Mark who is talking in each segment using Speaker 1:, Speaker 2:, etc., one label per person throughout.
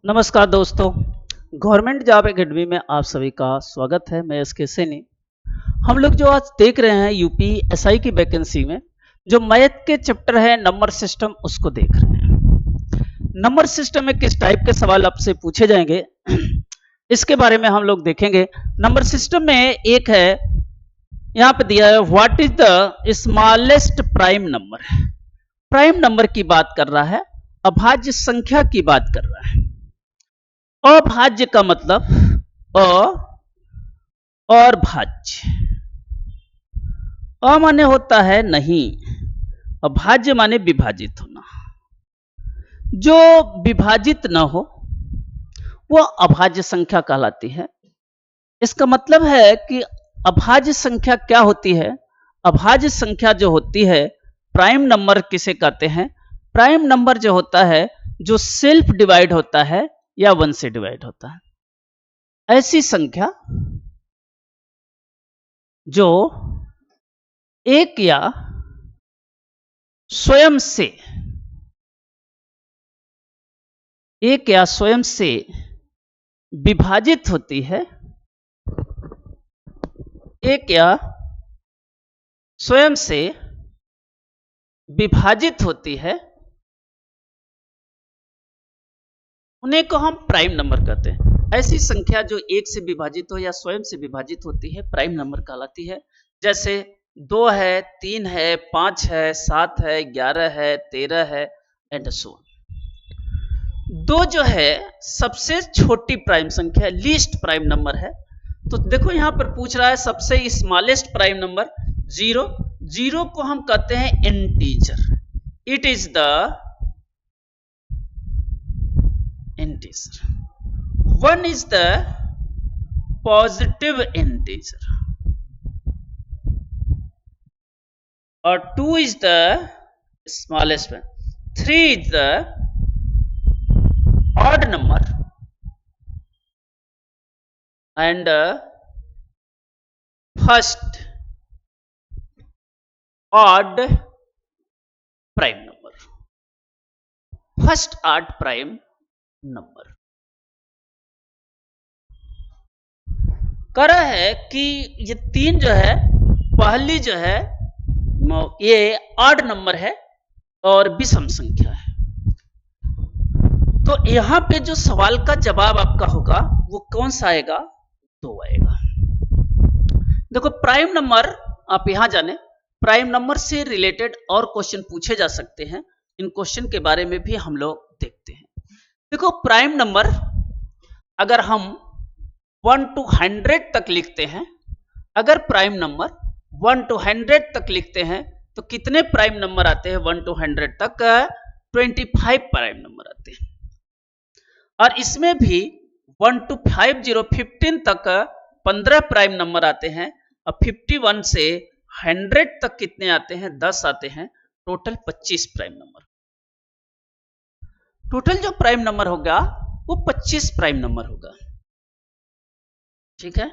Speaker 1: नमस्कार दोस्तों। Government job academy में आप सभी का स्वागत है। मैं एसके सैनी। हम लोग जो आज देख रहे हैं यूपी एसआई की वैकेंसी में जो मैथ के चैप्टर है नंबर सिस्टम, उसको देख रहे हैं। नंबर सिस्टम में किस टाइप के सवाल आपसे पूछे जाएंगे इसके बारे में हम लोग देखेंगे। नंबर सिस्टम में एक है, यहाँ पे दिया है what is the smallest prime number. Prime number की बात कर रहा है, अभाज्य संख्या की बात कर रहा है। अभाज्य का मतलब और भाज्य। माने होता है नहीं, अभाज्य माने विभाजित होना। जो विभाजित ना हो वो अभाज्य संख्या कहलाती है। इसका मतलब है कि अभाज्य संख्या क्या होती है? अभाज्य संख्या जो होती है, प्राइम नंबर किसे कहते हैं? प्राइम नंबर जो होता है जो सेल्फ डिवाइड होता है या 1 से डिवाइड होता है। ऐसी संख्या जो एक या स्वयं से विभाजित होती है, एक या स्वयं से विभाजित होती है, उन्हें को हम प्राइम नंबर कहते हैं। ऐसी संख्या जो एक से विभाजित हो या स्वयं से विभाजित होती है प्राइम नंबर कहलाती है। जैसे 2 है, 3 है, 5 है, 7 है, 11 है, 13 है एंड सो ऑन। 2 जो है सबसे छोटी प्राइम संख्या, लीस्ट प्राइम नंबर है। तो देखो यहां पर पूछ रहा है सबसे स्मॉलेस्ट प्राइम नंबर 0। 0 को हम कहते हैं integer. It is the integer. 1 is the positive integer or 2 is the smallest one. 3 is the odd number and first odd prime number. First odd prime number कर है कि ये 3 जो है, पहली जो है ये ऑड नंबर है और विषम संख्या है। तो यहां पे जो सवाल का जवाब आपका होगा वो कौन सा आएगा? 2 आएगा। देखो प्राइम नंबर, आप यहां जाने, प्राइम नंबर से रिलेटेड और क्वेश्चन पूछे जा सकते हैं। इन क्वेश्चन के बारे में भी हम लोग देखते हैं। देखो प्राइम नंबर अगर हम 1 to 100 तक लिखते हैं, अगर प्राइम नंबर 1 to 100 तक लिखते हैं तो कितने प्राइम नंबर आते हैं? 1 to 100 तक 25 प्राइम नंबर आते हैं। और इसमें भी 1 to 15 तक 15 प्राइम नंबर आते हैं। और 51 से 100 तक कितने आते हैं? 10 आते हैं। Total 25 prime number. टोटल जो प्राइम नंबर होगा वो 25 प्राइम नंबर होगा। ठीक है।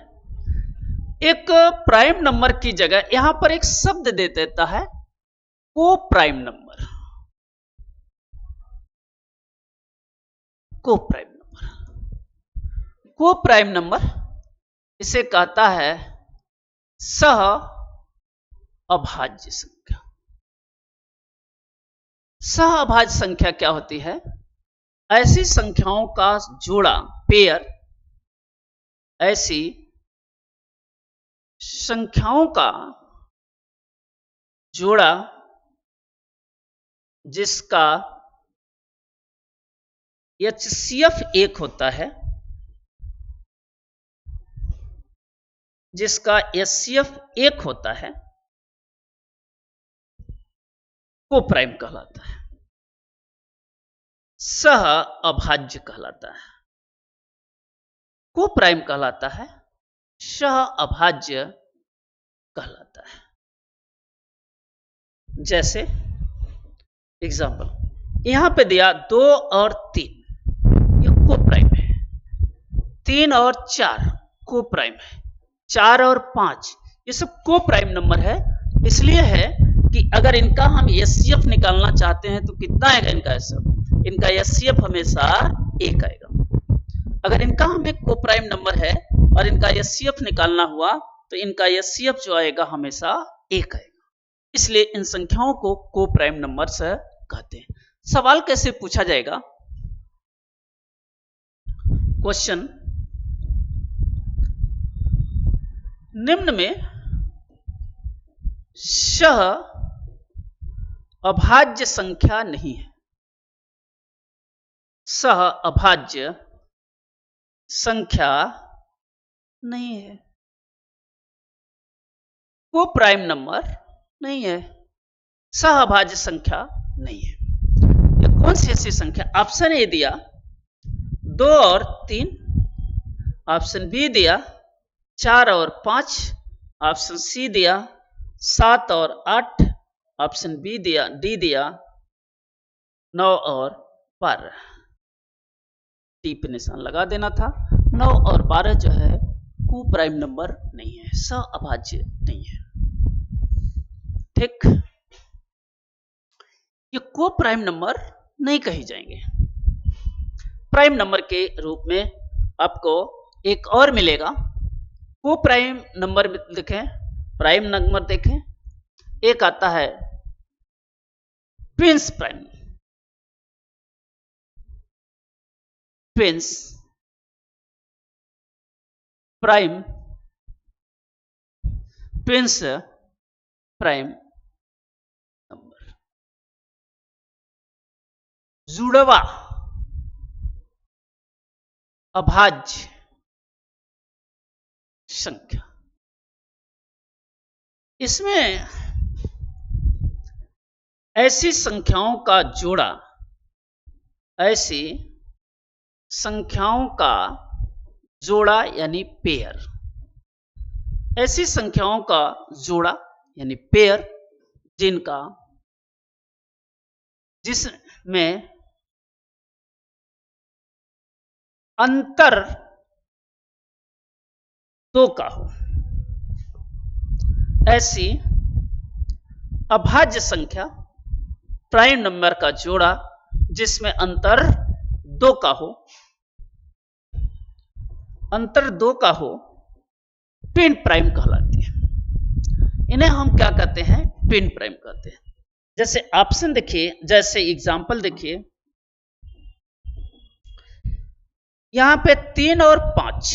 Speaker 1: एक प्राइम नंबर की जगह यहां पर एक शब्द दे देता है को प्राइम नंबर। को प्राइम नंबर, को प्राइम नंबर इसे कहता है सह अभाज्य संख्या। सह अभाज्य संख्या क्या होती है? ऐसी संख्याओं का जोड़ा, पेयर, ऐसी संख्याओं का जोड़ा जिसका HCF 1 होता है, जिसका HCF 1 होता है, को प्राइम कहलाता है, सह अभाज्य कहलाता है। को प्राइम कहलाता है, सह अभाज्य कहलाता है। जैसे एग्जांपल यहां पे दिया 2 और 3, ये को प्राइम है। 3 और 4 को प्राइम है। 4 और 5 ये सब को प्राइम नंबर है। इसलिए है कि अगर इनका हम HCF निकालना चाहते हैं तो कितना आएगा इनका HCF? इनका HCF हमेशा 1 आएगा। अगर इनका हमें को प्राइम नंबर है और इनका एचसीएफ निकालना हुआ तो इनका एचसीएफ जो आएगा हमेशा 1 आएगा, इसलिए इन संख्याओं को प्राइम नंबर्स कहते हैं। सवाल कैसे पूछा जाएगा? क्वेश्चन, निम्न में सह अभाज्य संख्या नहीं है। सह अभाज्य संख्या नहीं है, को प्राइम नंबर नहीं है, सह अभाज्य संख्या नहीं है। ये कौन सी ऐसी संख्या? ऑप्शन ए दिया 2 और 3, ऑप्शन बी दिया 4 और 5, ऑप्शन सी दिया 7 और 8, ऑप्शन बी दिया डी दिया 9 और 12। टी पे निशान लगा देना था। 9 और 12 जो है को प्राइम नंबर नहीं है, सह अभाज्य नहीं है। ठीक, ये को प्राइम नंबर नहीं कही जाएंगे। प्राइम नंबर के रूप में आपको एक और मिलेगा। को प्राइम नंबर देखें, प्राइम नंबर देखें, एक आता है twins prime, twins prime, twins prime number, जुड़वा अभाज्य संख्या। इसमें ऐसी संख्याओं का जोड़ा, ऐसी संख्याओं का जोड़ा यानी पेयर, ऐसी संख्याओं का जोड़ा यानी पेयर जिसमें अंतर 2 का हो, ऐसी अभाज्य संख्या प्राइम नंबर का जोड़ा जिसमें अंतर 2 का हो, अंतर 2 का हो, ट्विन प्राइम कहलाती है। इन्हें हम क्या कहते हैं? ट्विन प्राइम कहते हैं। जैसे ऑप्शन देखिए, जैसे एग्जांपल देखिए, यहां पे 3 और 5,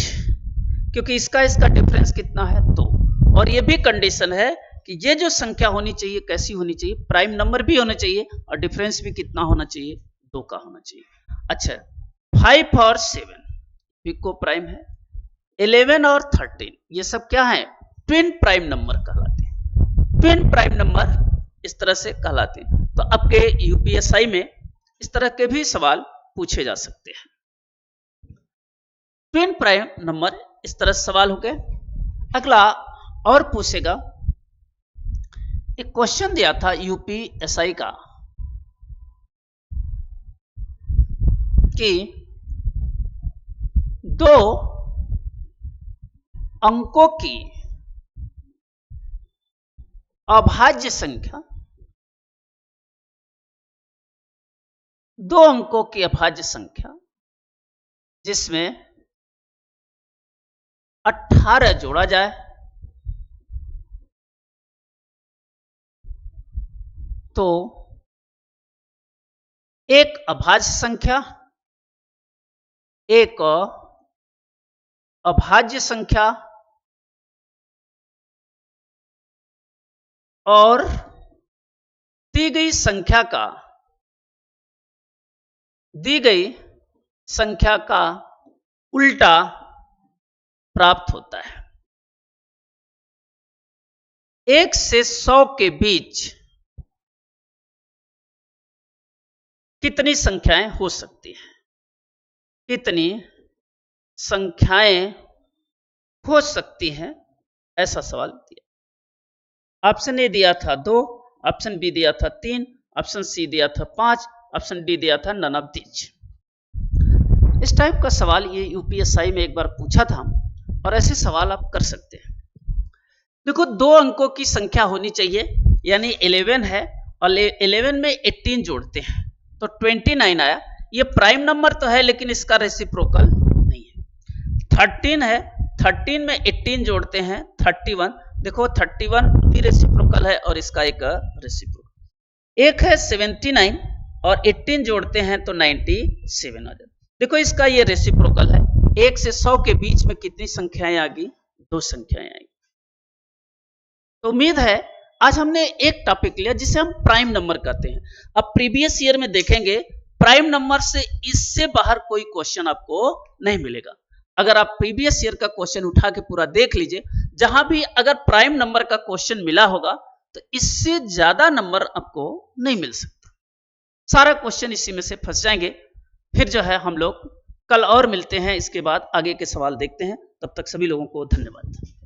Speaker 1: क्योंकि इसका डिफरेंस कितना है? 2। और ये भी कंडीशन है कि ये जो संख्या होनी चाहिए कैसी होनी चाहिए? प्राइम नंबर भी होना चाहिए और डिफरेंस भी कितना होना चाहिए? 2 का होना चाहिए। अच्छा, 5 और 7 भी को प्राइम है। 11 और 13 ये सब क्या है? ट्विन प्राइम नंबर कहलाते हैं। ट्विन प्राइम नंबर इस तरह से कहलाते हैं। तो आपके यूपीएसआई में इस तरह के भी सवाल पूछे जा सकते हैं। ट्विन प्राइम नंबर इस तरह से सवाल हो गए। अगला और पूछेगा, एक क्वेश्चन दिया था यूपीएसआई का कि 2 अंकों की अभाज्य संख्या, 2 अंकों की अभाज्य संख्या जिसमें 18 जोड़ा जाए तो एक अभाज्य संख्या, एक अभाज्य संख्या और दी गई संख्या का उल्टा प्राप्त होता है। 1 से 100 के बीच कितनी संख्याएं हो सकती हैं? कितनी संख्याएं हो सकती हैं? ऐसा सवाल दिया। ऑप्शन ए दिया था 2, ऑप्शन बी दिया था 3, ऑप्शन सी दिया था 5, ऑप्शन डी दिया था नन ऑफ दीज। इस टाइप का सवाल ये यूपीएसआई में एक बार पूछा था और ऐसे सवाल आप कर सकते हैं। देखो, 2 अंकों की संख्या होनी चाहिए, यानी 11 है और 11 में 18 जोड़ते हैं तो 29 आया। ये प्राइम नंबर तो है लेकिन इसका रेसिप्रोकल नहीं है। 13 है, 13 में 18 जोड़ते हैं 31। देखो 31 भी रेसिप्रोकल है और इसका एक रेसिप्रोकल। एक है 79 और 18 जोड़ते हैं तो 97 आ जाता है। देखो इसका ये रेसिप्रोकल है। 1 से 100 के बीच में कितनी संख्याएं आ गई? 2 संख्याएं आई। तो उम्मीद है आज हमने एक टॉपिक लिया जिसे हम प्राइम नंबर कहते हैं। अब प्रीवियस ईयर में देखेंगे प्राइम नंबर से इससे बाहर कोई क्वेश्चन आपको नहीं मिलेगा। अगर आप प्रीवियस ईयर का क्वेश्चन उठा के पूरा देख लीजिए, जहां भी अगर प्राइम नंबर का क्वेश्चन मिला होगा तो इससे ज्यादा नंबर आपको नहीं मिल सकता। सारा क्वेश्चन इसी में से फंस जाएंगे। फिर जो है हम लोग कल और मिलते हैं, इसके बाद आगे के सवाल देखते हैं। तब तक सभी लोगों को धन्यवाद।